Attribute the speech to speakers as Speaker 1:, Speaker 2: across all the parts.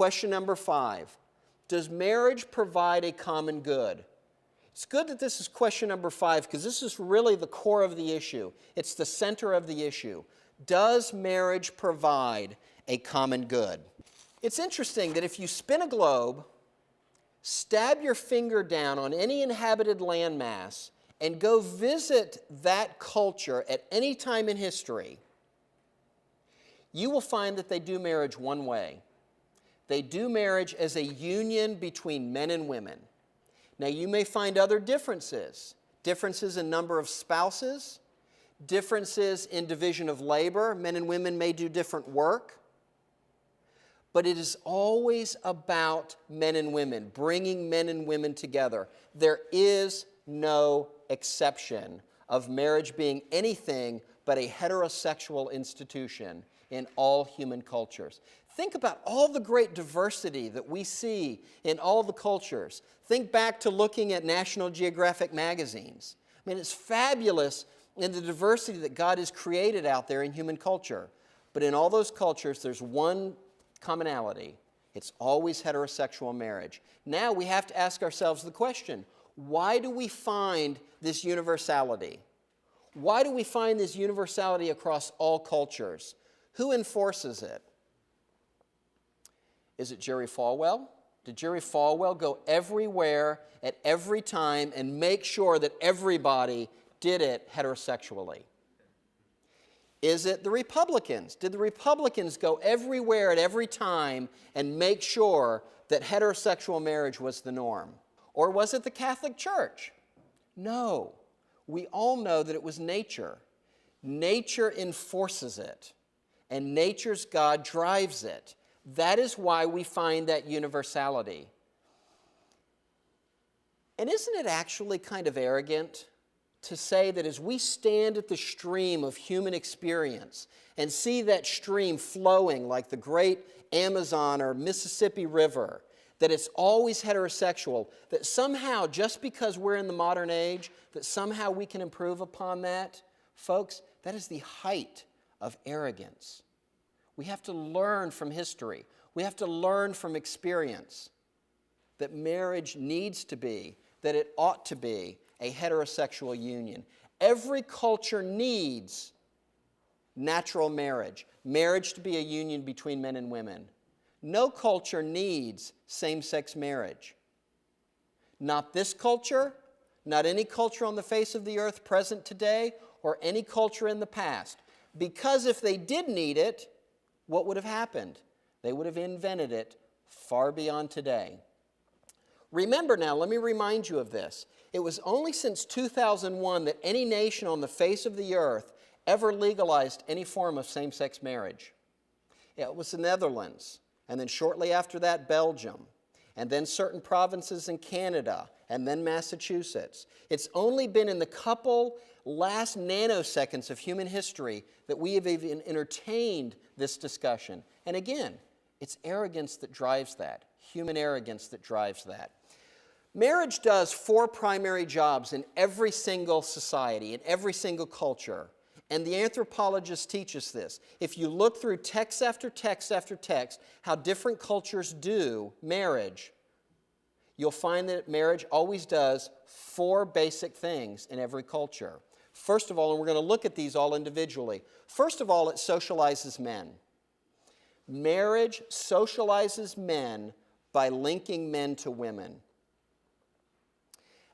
Speaker 1: Question number 5. Does marriage provide a common good? It's good that this is question number 5 because this is really the core of the issue. It's the center of the issue. Does marriage provide a common good? It's interesting that if you spin a globe, stab your finger down on any inhabited landmass, and go visit that culture at any time in history, you will find that they do marriage one way. They do marriage as a union between men and women. Now, you may find other differences. Differences in number of spouses, differences in division of labor. Men and women may do different work. But it is always about men and women, bringing men and women together. There is no exception of marriage being anything but a heterosexual institution in all human cultures. Think about all the great diversity that we see in all the cultures. Think back to looking at National Geographic magazines. I mean, it's fabulous in the diversity that God has created out there in human culture. But in all those cultures, there's one commonality. It's always heterosexual marriage. Now we have to ask ourselves the question, why do we find this universality? Why do we find this universality across all cultures? Who enforces it? Is it Jerry Falwell? Did Jerry Falwell go everywhere at every time and make sure that everybody did it heterosexually? Is it the Republicans? Did the Republicans go everywhere at every time and make sure that heterosexual marriage was the norm? Or was it the Catholic Church? No. We all know that it was nature. Nature enforces it, and nature's God drives it. That is why we find that universality. And isn't it actually kind of arrogant to say that as we stand at the stream of human experience and see that stream flowing like the great Amazon or Mississippi River, that it's always heterosexual, that somehow, just because we're in the modern age, that somehow we can improve upon that? Folks, that is the height of arrogance. We have to learn from history. We have to learn from experience that marriage needs to be, that it ought to be, a heterosexual union. Every culture needs natural marriage, marriage to be a union between men and women. No culture needs same-sex marriage. Not this culture, not any culture on the face of the earth present today, or any culture in the past. Because if they did need it, what would have happened? They would have invented it far beyond today. Remember now, let me remind you of this. It was only since 2001 that any nation on the face of the earth ever legalized any form of same-sex marriage. It was the Netherlands, and then shortly after that, Belgium, and then certain provinces in Canada, and then Massachusetts. It's only been in the couple last nanoseconds of human history that we have even entertained this discussion. And again, it's arrogance that drives that, human arrogance that drives that. Marriage does 4 primary jobs in every single society, in every single culture. And the anthropologists teach us this. If you look through text after text after text, how different cultures do marriage, you'll find that marriage always does 4 basic things in every culture. First of all, and we're going to look at these all individually. First of all, it socializes men. Marriage socializes men by linking men to women.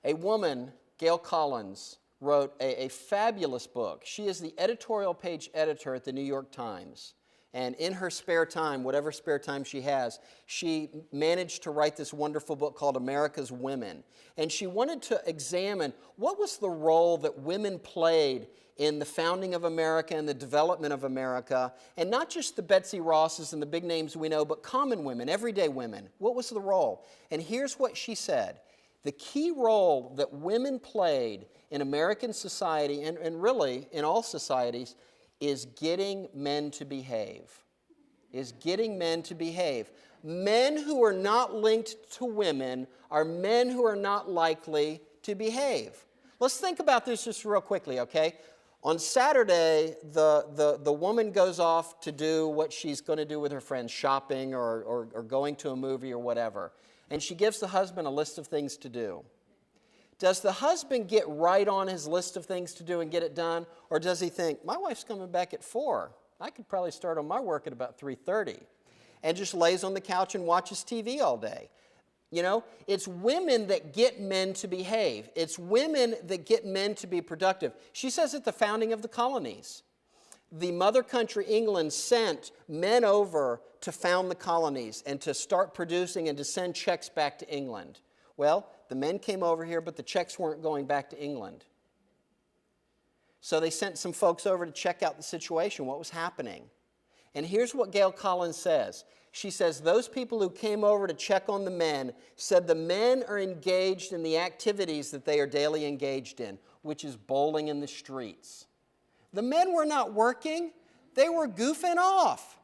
Speaker 1: A woman, Gail Collins, wrote a fabulous book. She is the editorial page editor at the New York Times. And in her spare time, whatever spare time she has, she managed to write this wonderful book called America's Women. And she wanted to examine what was the role that women played in the founding of America and the development of America. And not just the Betsy Rosses and the big names we know, but common women, everyday women. What was the role? And here's what she said. The key role that women played in American society, and really in all societies, is getting men to behave. Is getting men to behave. Men who are not linked to women are men who are not likely to behave. Let's think about this just real quickly, okay? On Saturday, the woman goes off to do what she's going to do with her friends, shopping or going to a movie or whatever. And she gives the husband a list of things to do. Does the husband get right on his list of things to do and get it done? Or does he think, my wife's coming back at 4. I could probably start on my work at about 3:30. And just lays on the couch and watches TV all day. You know, it's women that get men to behave. It's women that get men to be productive. She says at the founding of the colonies, the mother country, England, sent men over to found the colonies and to start producing and to send checks back to England. Well, the men came over here, but the checks weren't going back to England. So they sent some folks over to check out the situation, what was happening. And here's what Gail Collins says. She says, those people who came over to check on the men said the men are engaged in the activities that they are daily engaged in, which is bowling in the streets. The men were not working. They were goofing off.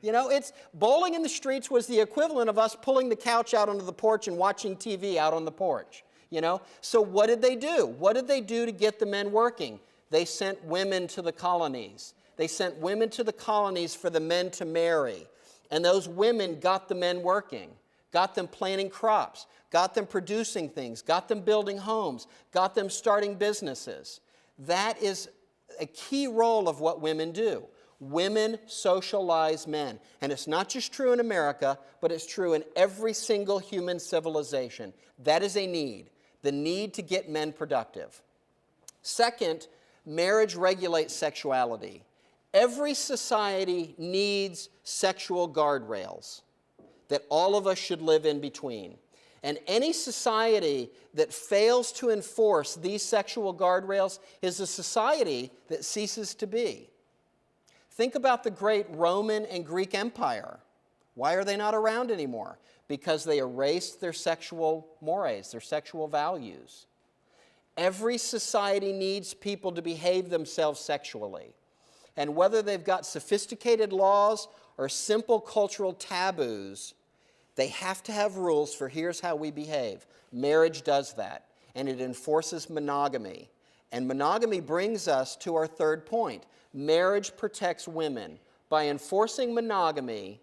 Speaker 1: You know, it's bowling in the streets was the equivalent of us pulling the couch out onto the porch and watching TV out on the porch. You know, so what did they do? What did they do to get the men working? They sent women to the colonies. They sent women to the colonies for the men to marry. And those women got the men working, got them planting crops, got them producing things, got them building homes, got them starting businesses. That is a key role of what women do. Women socialize men. And it's not just true in America, but it's true in every single human civilization. That is a need, the need to get men productive. Second, marriage regulates sexuality. Every society needs sexual guardrails that all of us should live in between. And any society that fails to enforce these sexual guardrails is a society that ceases to be. Think about the great Roman and Greek Empire. Why are they not around anymore? Because they erased their sexual mores, their sexual values. Every society needs people to behave themselves sexually. And whether they've got sophisticated laws or simple cultural taboos, they have to have rules for here's how we behave. Marriage does that, and it enforces monogamy. And monogamy brings us to our third point. Marriage protects women. By enforcing monogamy,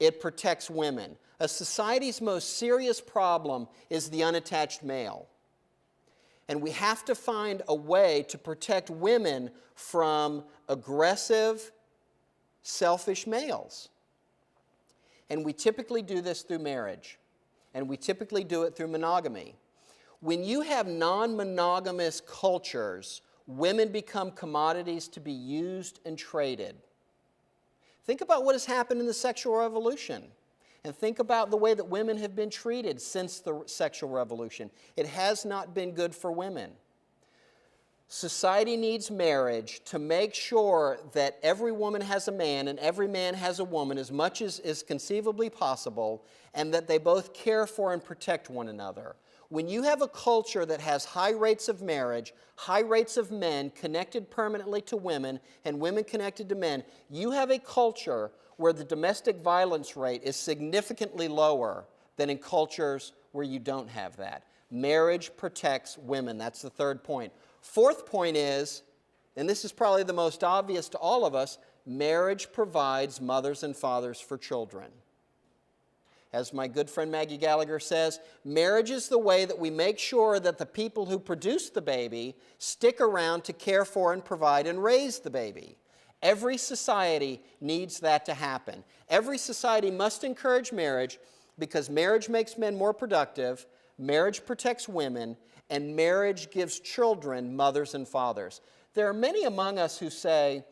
Speaker 1: it protects women. A society's most serious problem is the unattached male. And we have to find a way to protect women from aggressive, selfish males. And we typically do this through marriage. And we typically do it through monogamy. When you have non-monogamous cultures, women become commodities to be used and traded. Think about what has happened in the sexual revolution. And think about the way that women have been treated since the sexual revolution. It has not been good for women. Society needs marriage to make sure that every woman has a man and every man has a woman as much as is conceivably possible, and that they both care for and protect one another. When you have a culture that has high rates of marriage, high rates of men connected permanently to women, and women connected to men, you have a culture where the domestic violence rate is significantly lower than in cultures where you don't have that. Marriage protects women. That's the third point. Fourth point is, and this is probably the most obvious to all of us, marriage provides mothers and fathers for children. As my good friend Maggie Gallagher says, marriage is the way that we make sure that the people who produce the baby stick around to care for and provide and raise the baby. Every society needs that to happen. Every society must encourage marriage because marriage makes men more productive, marriage protects women, and marriage gives children mothers and fathers. There are many among us who say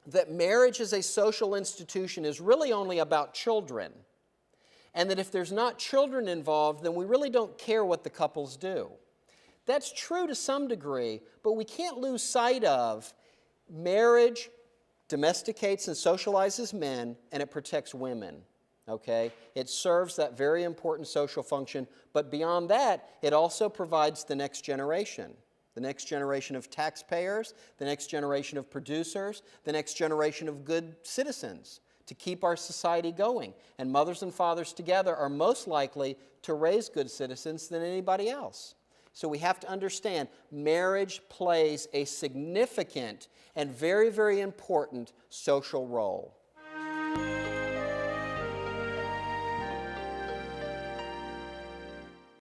Speaker 1: that marriage as a social institution is really only about children, and that if there's not children involved, then we really don't care what the couples do. That's true to some degree, but we can't lose sight of marriage domesticates and socializes men, and it protects women, okay? It serves that very important social function, but beyond that, it also provides the next generation of taxpayers, the next generation of producers, the next generation of good citizens to keep our society going. And mothers and fathers together are most likely to raise good citizens than anybody else. So we have to understand marriage plays a significant and very, very important social role.